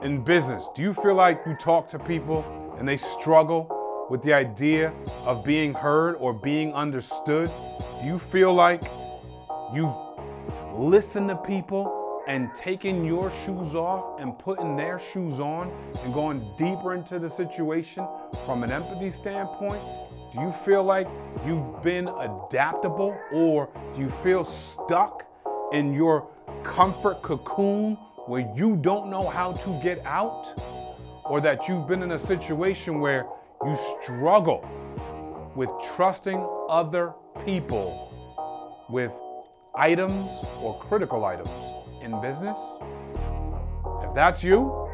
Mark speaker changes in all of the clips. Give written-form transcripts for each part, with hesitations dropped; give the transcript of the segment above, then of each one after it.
Speaker 1: in business, do you feel like you talk to people and they struggle with the idea of being heard or being understood? Do you feel like you've listened to people and taken your shoes off and putting their shoes on and going deeper into the situation from an empathy standpoint? Do you feel like you've been adaptable, or do you feel stuck in your comfort cocoon where you don't know how to get out? Or that you've been in a situation where you struggle with trusting other people with items or critical items in business? If that's you,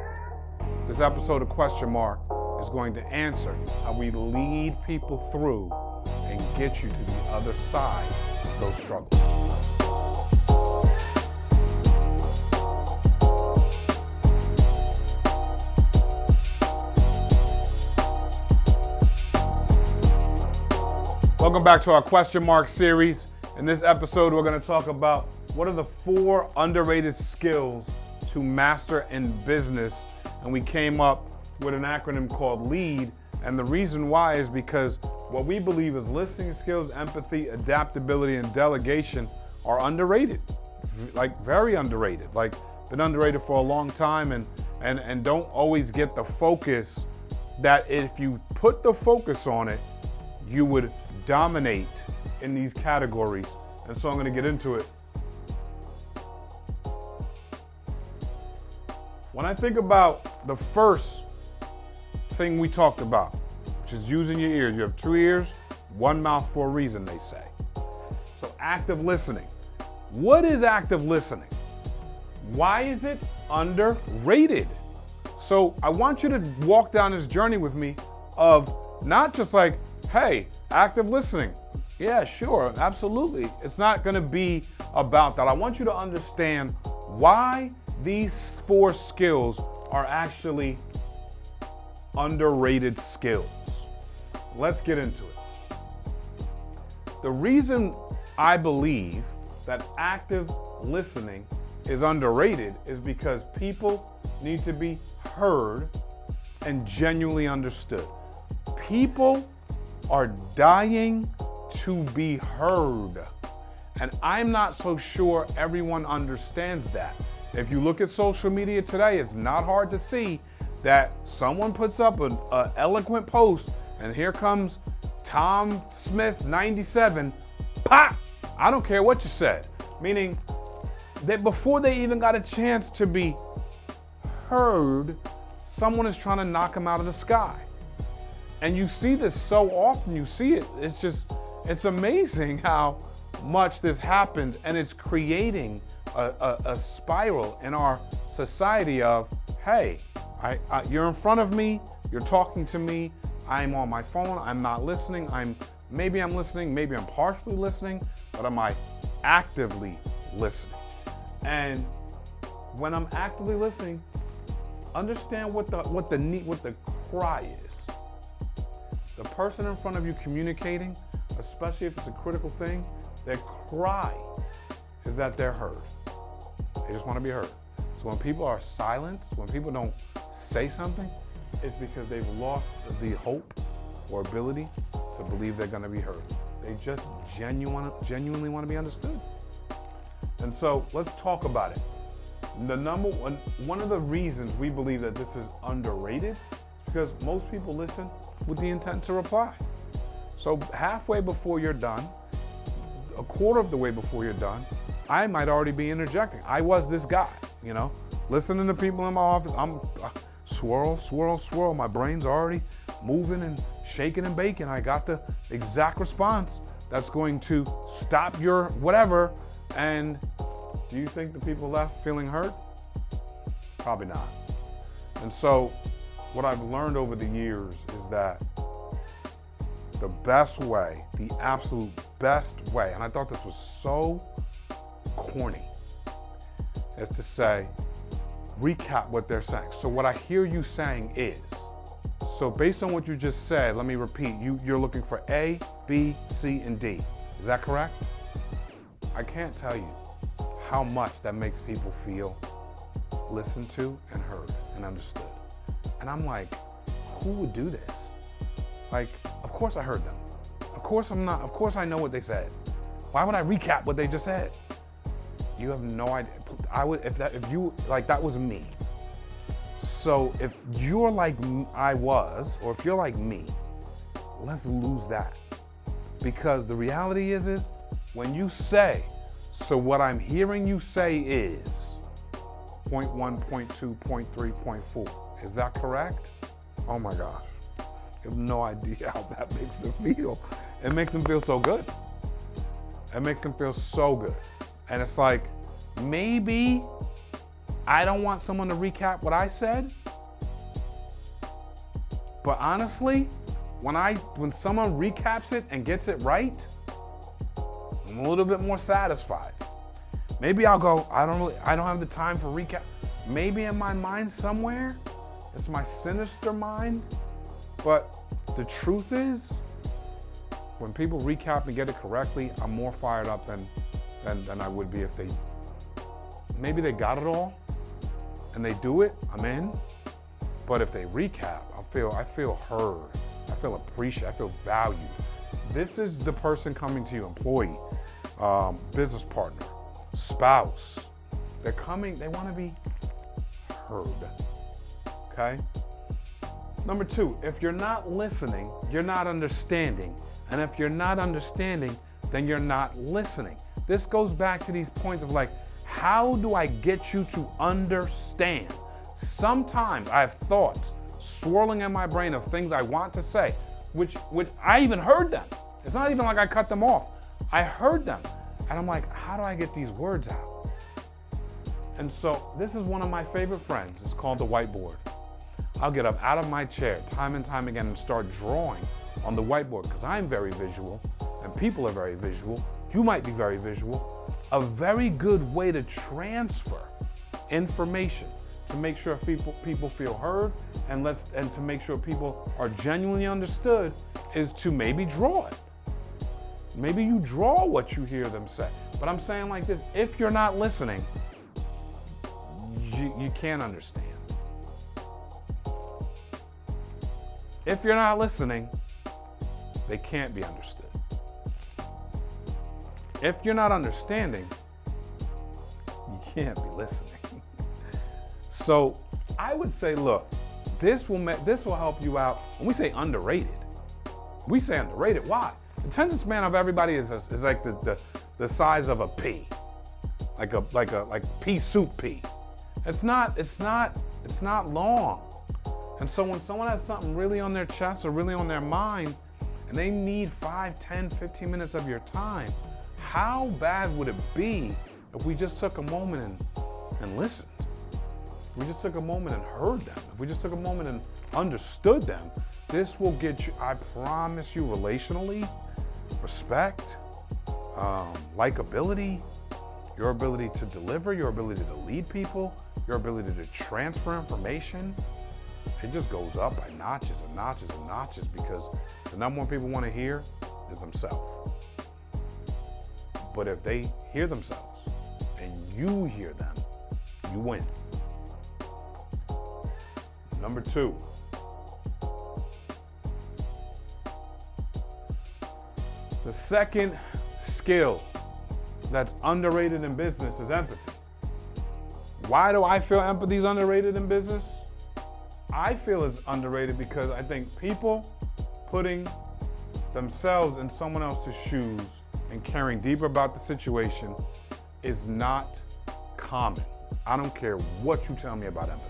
Speaker 1: this episode of Question Mark is going to answer how we lead people through and get you to the other side of those struggles. Welcome back to our Question Mark series. In this episode, we're going to talk about what are the 4 underrated skills to master in business. And we came up with an acronym called LEAD. And the reason why is because what we believe is listening skills, empathy, adaptability, and delegation are underrated, like very underrated, like been underrated for a long time and don't always get the focus that if you put the focus on it, you would dominate in these categories. And so I'm going to get into it. When I think about the first thing we talked about, which is using your ears. You have 2 ears, 1 mouth for a reason, they say. So active listening. What is active listening? Why is it underrated? So I want you to walk down this journey with me of not just like, hey, active listening. Yeah, sure, absolutely. It's not gonna be about that. I want you to understand why these 4 skills are actually underrated skills. Let's get into it. The reason I believe that active listening is underrated is because people need to be heard and genuinely understood. People are dying to be heard. And I'm not so sure everyone understands that. If you look at social media today, it's not hard to see that someone puts up an eloquent post and here comes Tom Smith 97, pop! I don't care what you said. Meaning that before they even got a chance to be heard, someone is trying to knock them out of the sky. And you see this so often, you see it, it's amazing how much this happens, and it's creating a spiral in our society of, hey, you're in front of me, you're talking to me, I'm on my phone, I'm not listening, maybe I'm listening, maybe I'm partially listening, but am I actively listening? And when I'm actively listening, understand what the cry is. The person in front of you communicating, especially if it's a critical thing, their cry is that they're heard. They just want to be heard. So when people are silenced, when people don't say something, it's because they've lost the hope or ability to believe they're going to be heard. They just genuinely want to be understood. And so let's talk about it. The number one of the reasons we believe that this is underrated is because most people listen with the intent to reply. So halfway before you're done, a quarter of the way before you're done, I might already be interjecting. I was this guy, listening to people in my office. I'm swirl. My brain's already moving and shaking and baking. I got the exact response that's going to stop your whatever. And do you think the people left feeling hurt? Probably not. And so what I've learned over the years is that the best way, the absolute best way, and I thought this was so corny, is to say, recap what they're saying. So what I hear you saying is, so based on what you just said, let me repeat, you're looking for A, B, C, and D. Is that correct? I can't tell you how much that makes people feel listened to and heard. and understood. And I'm like, who would do this? Like, of course I heard them. Of course I know what they said. Why would I recap what they just said? You have no idea. That was me. So if you're like I was, or if you're like me, let's lose that. Because the reality is when you say, so what I'm hearing you say is point 1, point 2, point 3, point 4. Is that correct? Oh my gosh. You have no idea how that makes them feel. It makes them feel so good. It makes them feel so good. And it's like, maybe I don't want someone to recap what I said. But honestly, when someone recaps it and gets it right, I'm a little bit more satisfied. Maybe I'll go, I don't have the time for recap. Maybe in my mind somewhere, it's my sinister mind. But the truth is, when people recap and get it correctly, I'm more fired up than I would be if maybe they got it all and they do it, I'm in. But if they recap, I feel heard, I feel appreciated, I feel valued. This is the person coming to you, employee, business partner, spouse. They're coming, they want to be heard, okay? Number 2, if you're not listening, you're not understanding. And if you're not understanding, then you're not listening. This goes back to these points of like, how do I get you to understand? Sometimes I have thoughts swirling in my brain of things I want to say, which I even heard them. It's not even like I cut them off. I heard them. And I'm like, how do I get these words out? And so this is one of my favorite friends. It's called the whiteboard. I'll get up out of my chair time and time again and start drawing on the whiteboard because I'm very visual and people are very visual. You might be very visual. A very good way to transfer information to make sure people feel heard and to make sure people are genuinely understood is to maybe draw it. Maybe you draw what you hear them say. But I'm saying like this, if you're not listening, you can't understand. If you're not listening, they can't be understood. If you're not understanding, you can't be listening. So I would say, look, this will help you out. When we say underrated, why? The attention span of everybody is like the size of a pea, like pea soup pea. It's not long. And so when someone has something really on their chest or really on their mind, and they need 5, 10, 15 minutes of your time, how bad would it be if we just took a moment and listened? If we just took a moment and heard them, if we just took a moment and understood them, this will get you, I promise you, relationally, respect, likability, your ability to deliver, your ability to lead people, your ability to transfer information. It just goes up by notches and notches and notches because the number one people want to hear is themselves. But if they hear themselves and you hear them, you win. Number 2. The second skill that's underrated in business is empathy. Why do I feel empathy is underrated in business? I feel it's underrated because I think people putting themselves in someone else's shoes and caring deeper about the situation is not common. I don't care what you tell me about empathy.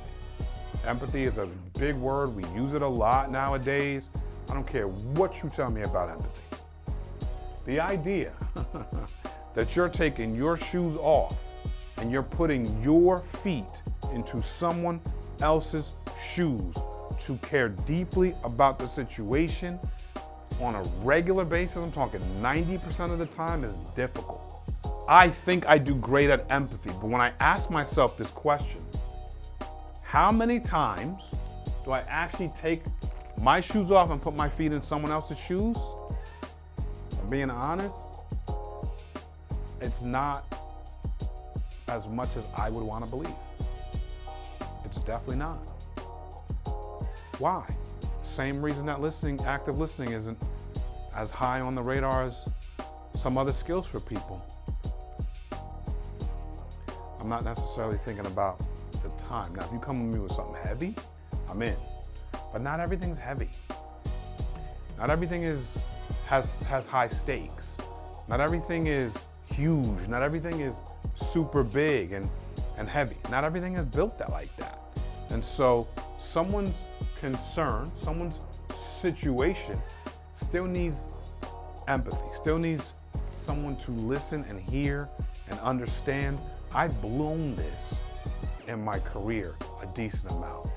Speaker 1: Empathy is a big word. We use it a lot nowadays. I don't care what you tell me about empathy. The idea that you're taking your shoes off and you're putting your feet into someone else's shoes to care deeply about the situation on a regular basis, I'm talking 90% of the time, is difficult. I think I do great at empathy, but when I ask myself this question, how many times do I actually take my shoes off and put my feet in someone else's shoes? If I'm being honest, it's not as much as I would want to believe. It's definitely not. Why? Same reason that active listening isn't as high on the radar as some other skills for people. I'm not necessarily thinking about the time. Now, if you come with me with something heavy, I'm in. But not everything's heavy. Not everything has high stakes. Not everything is huge. Not everything is super big and heavy. Not everything is built like that. And so someone's concern, someone's situation still needs empathy, still needs someone to listen and hear and understand. I've blown this in my career a decent amount.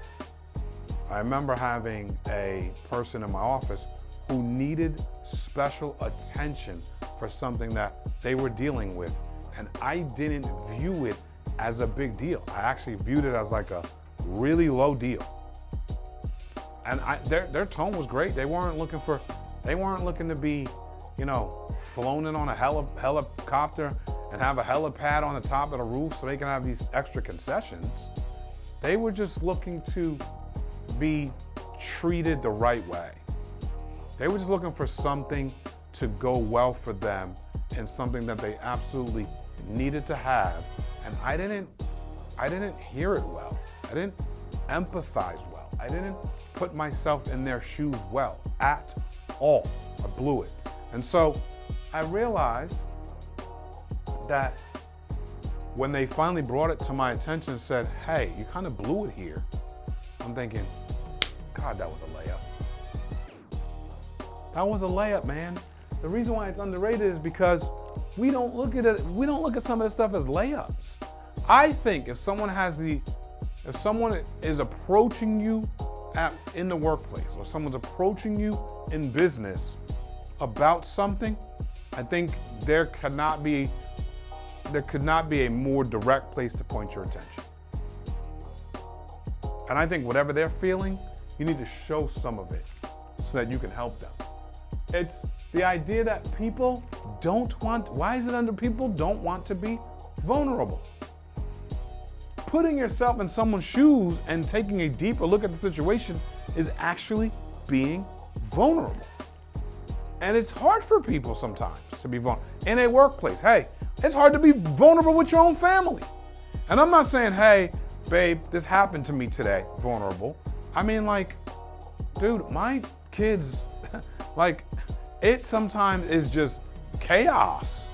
Speaker 1: I remember having a person in my office who needed special attention for something that they were dealing with, and I didn't view it as a big deal. I actually viewed it as like a really low deal. And their tone was great. They weren't looking to be, flown in on a helicopter and have a helipad on the top of the roof so they can have these extra concessions. They were just looking to be treated the right way. They were just looking for something to go well for them and something that they absolutely needed to have. And I didn't hear it well. I didn't empathize well. I didn't put myself in their shoes well at all. I blew it. And so I realized that when they finally brought it to my attention and said, hey, you kind of blew it here, I'm thinking, God, that was a layup. That was a layup, man. The reason why it's underrated is because we don't look at it, we don't look at some of this stuff as layups. I think if someone is approaching you in the workplace, or someone's approaching you in business about something, I think there could not be a more direct place to point your attention. And I think whatever they're feeling, you need to show some of it so that you can help them. It's the idea that people don't want to be vulnerable. Putting yourself in someone's shoes and taking a deeper look at the situation is actually being vulnerable. And it's hard for people sometimes to be vulnerable. In a workplace, hey, it's hard to be vulnerable with your own family. And I'm not saying, hey, babe, this happened to me today, vulnerable. I mean, like, dude, my kids, like, it sometimes is just chaos.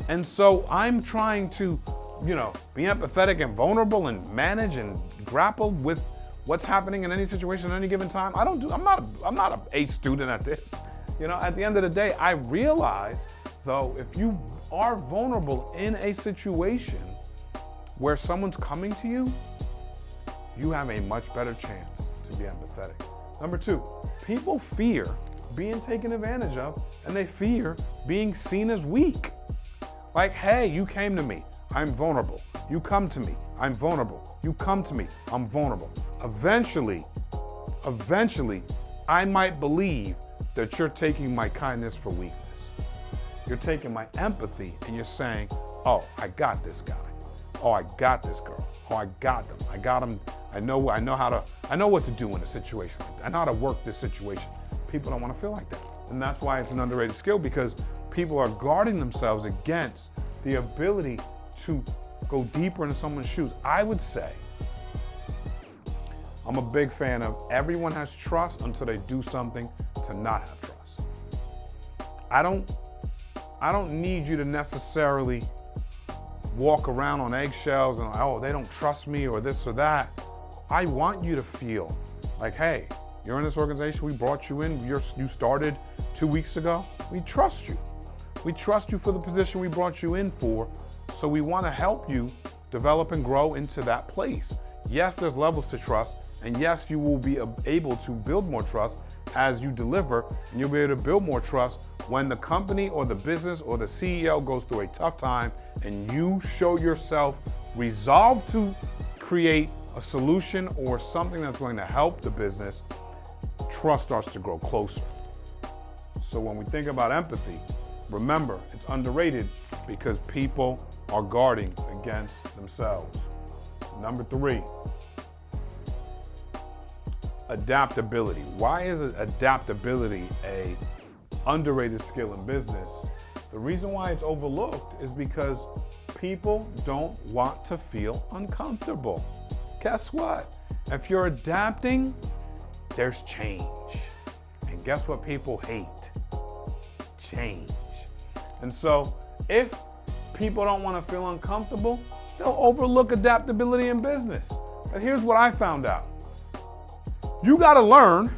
Speaker 1: And so I'm trying to, be empathetic and vulnerable and manage and grapple with what's happening in any situation at any given time. I'm not an A student at this. At the end of the day, I realize, though, if you are vulnerable in a situation where someone's coming to you, you have a much better chance to be empathetic. Number two, people fear being taken advantage of, and they fear being seen as weak. Like, hey, you came to me, I'm vulnerable. You come to me, I'm vulnerable. You come to me, I'm vulnerable. Eventually, I might believe that you're taking my kindness for weakness. You're taking my empathy and you're saying, oh, I got this guy. Oh, I got this girl. Oh, I got them. I got them. I know what to do in a situation like that. I know how to work this situation. People don't want to feel like that. And that's why it's an underrated skill, because people are guarding themselves against the ability to go deeper into someone's shoes. I would say, I'm a big fan of everyone has trust until they do something to not have trust. I don't need you to necessarily walk around on eggshells and, oh, they don't trust me or this or that. I want you to feel like, hey, you're in this organization, we brought you in, you started 2 weeks ago, we trust you. We trust you for the position we brought you in for, so we want to help you develop and grow into that place. Yes, there's levels to trust, and yes, you will be able to build more trust as you deliver, and you'll be able to build more trust when the company or the business or the CEO goes through a tough time and you show yourself resolved to create a solution or something that's going to help the business. Trust starts to grow closer. So when we think about empathy, remember, it's underrated because people are guarding against themselves. Number three, adaptability. Why is adaptability a underrated skill in business? The reason why it's overlooked is because people don't want to feel uncomfortable. Guess what? If you're adapting, there's change. And guess what people hate? Change. And so if people don't want to feel uncomfortable, they'll overlook adaptability in business. But here's what I found out. You got to learn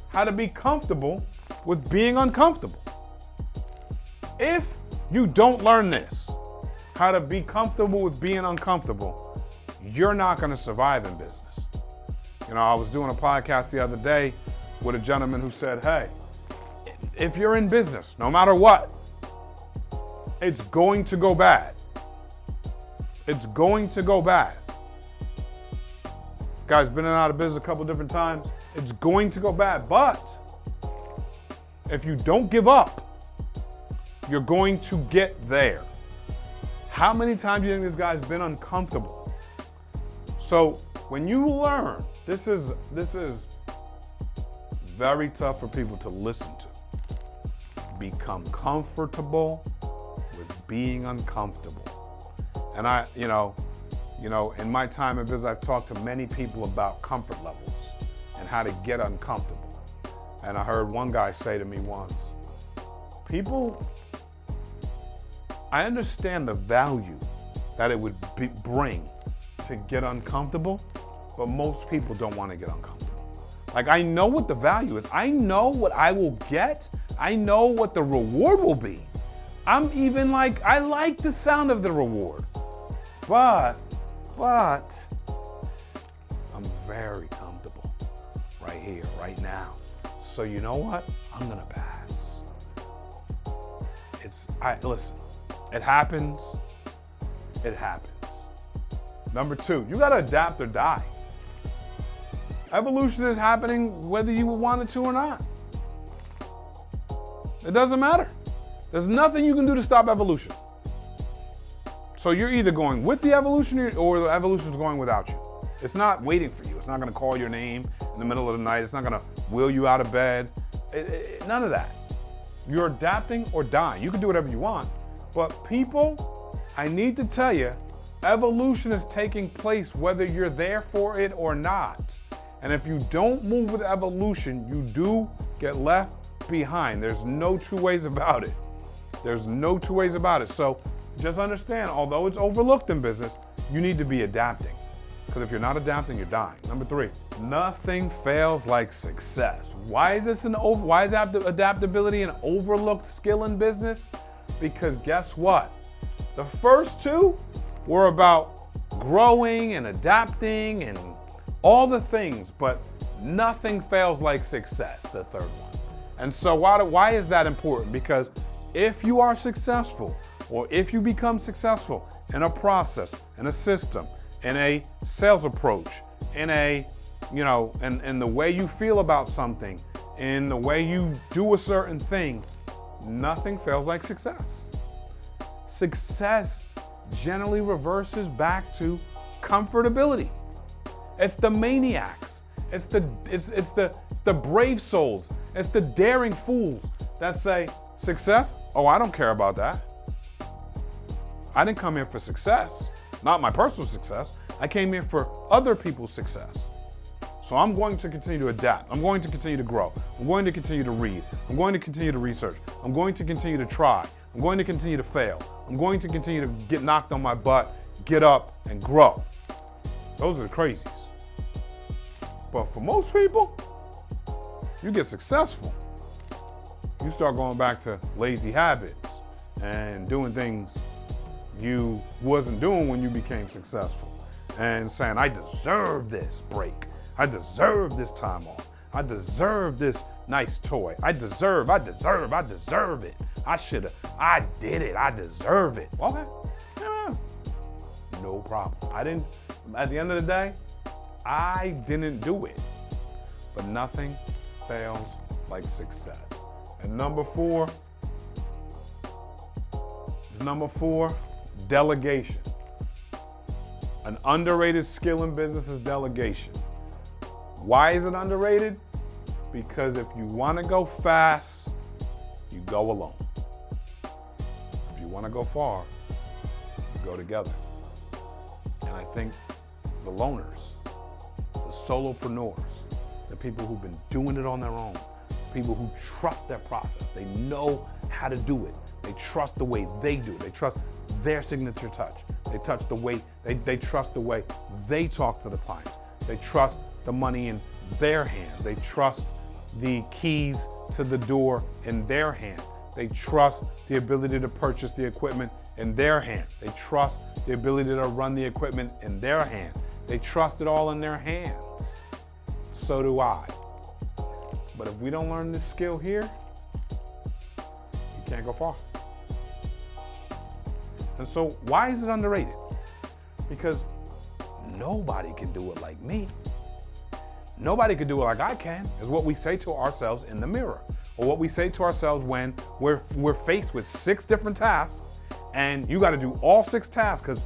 Speaker 1: how to be comfortable with being uncomfortable. If you don't learn this, how to be comfortable with being uncomfortable, you're not going to survive in business. You know, I was doing a podcast the other day with a gentleman who said, hey, if you're in business, no matter what, it's going to go bad. It's going to go bad. Guy's been in and out of business a couple different times. It's going to go bad, but if you don't give up, you're going to get there. How many times do you think this guy's been uncomfortable? So when you learn, this is very tough for people to listen to. Become comfortable with being uncomfortable. And in my time in business, I've talked to many people about comfort levels and how to get uncomfortable. And I heard one guy say to me once, I understand the value that it would bring to get uncomfortable, but most people don't want to get uncomfortable. Like, I know what the value is. I know what I will get. I know what the reward will be. I'm even like, I like the sound of the reward, but I'm very comfortable right here, right now. So you know what? I'm gonna pass. Listen, it happens. It happens. Number 2, you gotta adapt or die. Evolution is happening whether you want it to or not. It doesn't matter. There's nothing you can do to stop evolution. So you're either going with the evolution or the evolution is going without you. It's not waiting for you. It's not gonna call your name in the middle of the night. It's not gonna will you out of bed. None of that. You're adapting or dying. You can do whatever you want. But people, I need to tell you, evolution is taking place whether you're there for it or not. And if you don't move with evolution, you do get left behind. There's no two ways about it. There's no two ways about it. So just understand, although it's overlooked in business, you need to be adapting. Because if you're not adapting, you're dying. Number 3, nothing fails like success. Why is adaptability an overlooked skill in business? Because guess what? The first 2 were about growing and adapting and all the things, but nothing fails like success, the third one. And so why is that important? Because if you are successful, or if you become successful in a process, in a system, in a sales approach, in the way you feel about something, in the way you do a certain thing, nothing fails like success. Success generally reverses back to comfortability. It's the maniacs. It's the brave souls. It's the daring fools that say, success? Oh, I don't care about that. I didn't come here for success, not my personal success. I came here for other people's success. So I'm going to continue to adapt. I'm going to continue to grow. I'm going to continue to read. I'm going to continue to research. I'm going to continue to try. I'm going to continue to fail. I'm going to continue to get knocked on my butt, get up, and grow. Those are the crazies. But for most people, you get successful, you start going back to lazy habits and doing things you wasn't doing when you became successful, and saying, I deserve this break. I deserve this time off. I deserve this nice toy. I deserve it. I did it. I deserve it. Okay. Yeah. No problem. At the end of the day, I didn't do it. But nothing fails like success. And number 4, delegation. An underrated skill in business is delegation. Why is it underrated? Because if you want to go fast, you go alone. If you want to go far, you go together. And I think the loners, the solopreneurs, the people who've been doing it on their own, people who trust their process, they know how to do it. They trust the way they do it. They trust their signature touch. They trust the way they talk to the clients. They trust the money in their hands. They trust the keys to the door in their hand. They trust the ability to purchase the equipment in their hand. They trust the ability to run the equipment in their hand. They trust it all in their hands. So do I. But if we don't learn this skill here, you can't go far. And so why is it underrated? Because nobody can do it like me. Nobody can do it like I can, is what we say to ourselves in the mirror, or what we say to ourselves when we're faced with 6 different tasks, and you got to do all 6 tasks because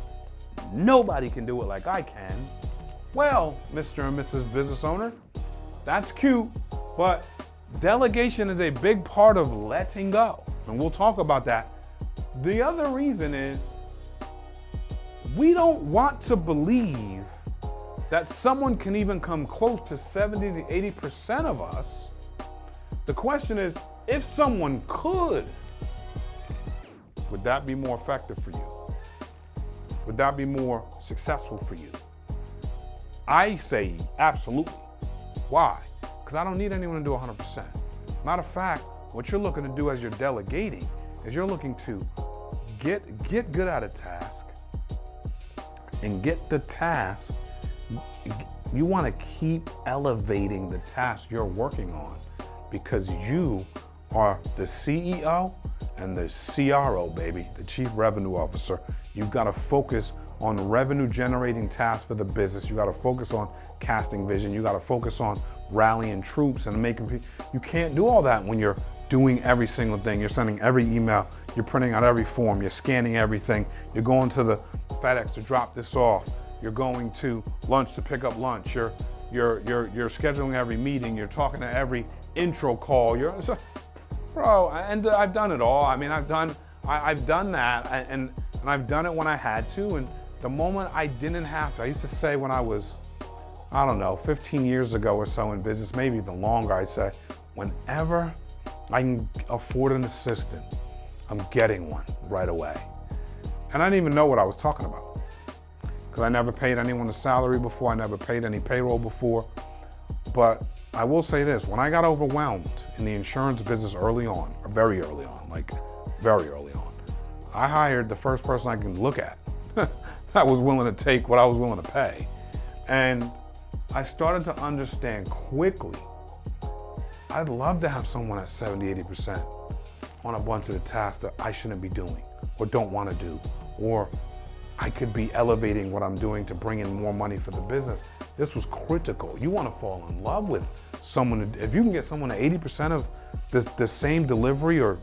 Speaker 1: nobody can do it like I can. Well, Mr. and Mrs. Business Owner, that's cute, but delegation is a big part of letting go, and we'll talk about that. The other reason is we don't want to believe that someone can even come close to 70 to 80% of us. The question is, if someone could, would that be more effective for you? Would that be more successful for you? I say absolutely. Why? Because I don't need anyone to do 100%. Matter of fact, what you're looking to do as you're delegating is you're looking to get good at a task and get the task. You want to keep elevating the task you're working on because you are the CEO and the CRO, baby, the Chief Revenue Officer. You've got to focus on revenue generating tasks for the business. You got to focus on casting vision. You got to focus on rallying troops and making people. You can't do all that when you're doing every single thing. You're sending every email, you're printing out every form, you're scanning everything, you're going to the FedEx to drop this off, you're going to lunch to pick up lunch, you're scheduling every meeting, you're talking to every intro call. And I've done it all. I mean, I've done that, and I've done it when I had to, and the moment I didn't have to. I used to say when I was, 15 years ago or so in business, maybe even longer, I'd say, whenever I can afford an assistant, I'm getting one right away. And I didn't even know what I was talking about because I never paid anyone a salary before. I never paid any payroll before. But I will say this, when I got overwhelmed in the insurance business early on, or very early on, I hired the first person I can look at that was willing to take what I was willing to pay. And I started to understand quickly, I'd love to have someone at 70, 80% on a bunch of the tasks that I shouldn't be doing or don't want to do, or I could be elevating what I'm doing to bring in more money for the business. This was critical. You want to fall in love with someone. If you can get someone at 80% of the same delivery or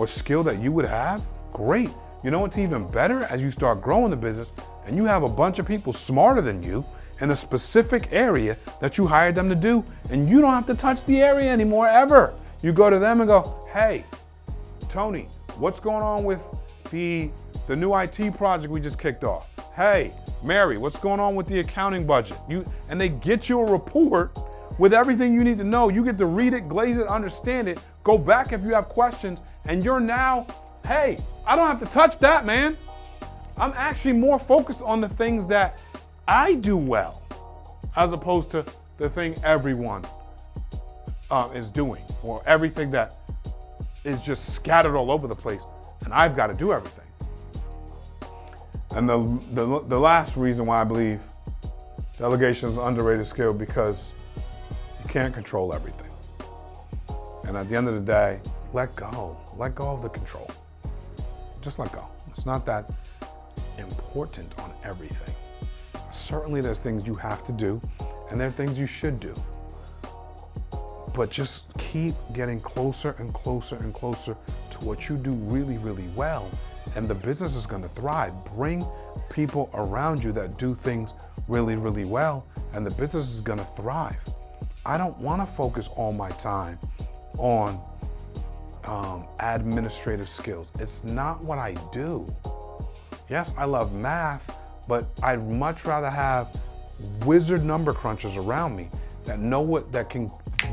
Speaker 1: skill that you would have, great. You know what's even better? As you start growing the business and you have a bunch of people smarter than you in a specific area that you hired them to do, and you don't have to touch the area anymore ever. You go to them and go, hey, Tony, what's going on with the new IT project we just kicked off? Hey, Mary, what's going on with the accounting budget? And they get you a report with everything you need to know. You get to read it, glaze it, understand it, go back if you have questions, and you're now, hey, I don't have to touch that, man. I'm actually more focused on the things that I do well, as opposed to the thing everyone is doing, or everything that is just scattered all over the place, and I've got to do everything. And the last reason why I believe delegation is an underrated skill, because you can't control everything. And at the end of the day, let go of the control. Just let go. It's not that important on everything. Certainly there's things you have to do, and there are things you should do. But just keep getting closer and closer and closer to what you do really, really well, and the business is going to thrive. Bring people around you that do things really, really well, and the business is gonna thrive. I don't wanna focus all my time on administrative skills. It's not what I do. Yes, I love math, but I'd much rather have wizard number crunchers around me that can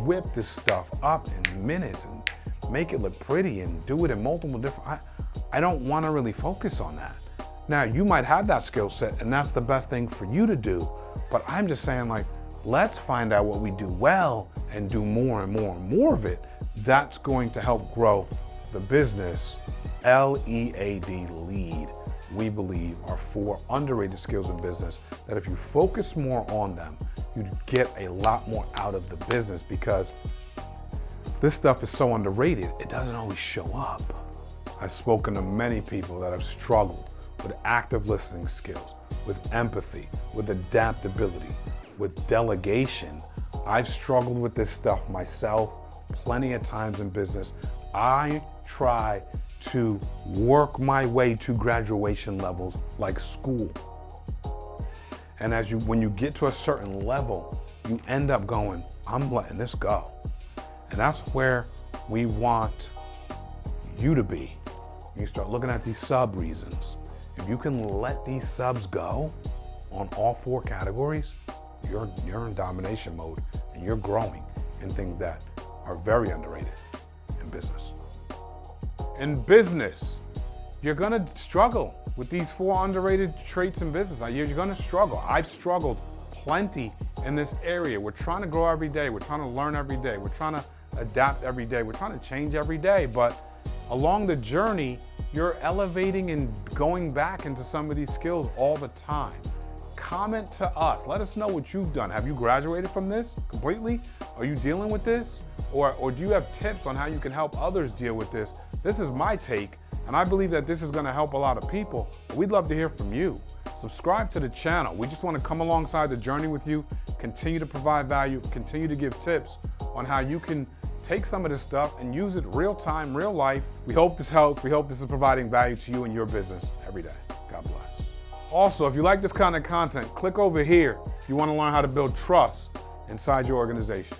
Speaker 1: whip this stuff up in minutes and make it look pretty and do it in multiple different. I don't want to really focus on that. Now, you might have that skill set and that's the best thing for you to do, but I'm just saying, like, let's find out what we do well and do more and more and more of it. That's going to help grow the business. LEAD, lead, we believe are 4 underrated skills in business that if you focus more on them, you'd get a lot more out of the business, because this stuff is so underrated, it doesn't always show up. I've spoken to many people that have struggled with active listening skills, with empathy, with adaptability, with delegation. I've struggled with this stuff myself plenty of times in business. I try to work my way to graduation levels like school. And when you get to a certain level, you end up going, I'm letting this go. And that's where we want you to be. You start looking at these sub reasons. If you can let these subs go on all 4 categories, you're in domination mode and you're growing in things that are very underrated in business. In business, you're gonna struggle with these 4 underrated traits in business. You're gonna struggle. I've struggled plenty in this area. We're trying to grow every day. We're trying to learn every day. We're trying to adapt every day. We're trying to change every day. But along the journey, you're elevating and going back into some of these skills all the time. Comment to us. Let us know what you've done. Have you graduated from this completely? Are you dealing with this? Or do you have tips on how you can help others deal with this? This is my take, and I believe that this is going to help a lot of people. We'd love to hear from you. Subscribe to the channel. We just want to come alongside the journey with you, continue to provide value, continue to give tips on how you can take some of this stuff and use it real time, real life. We hope this helps. We hope this is providing value to you and your business every day. God bless. Also, if you like this kind of content, click over here if you want to learn how to build trust inside your organization.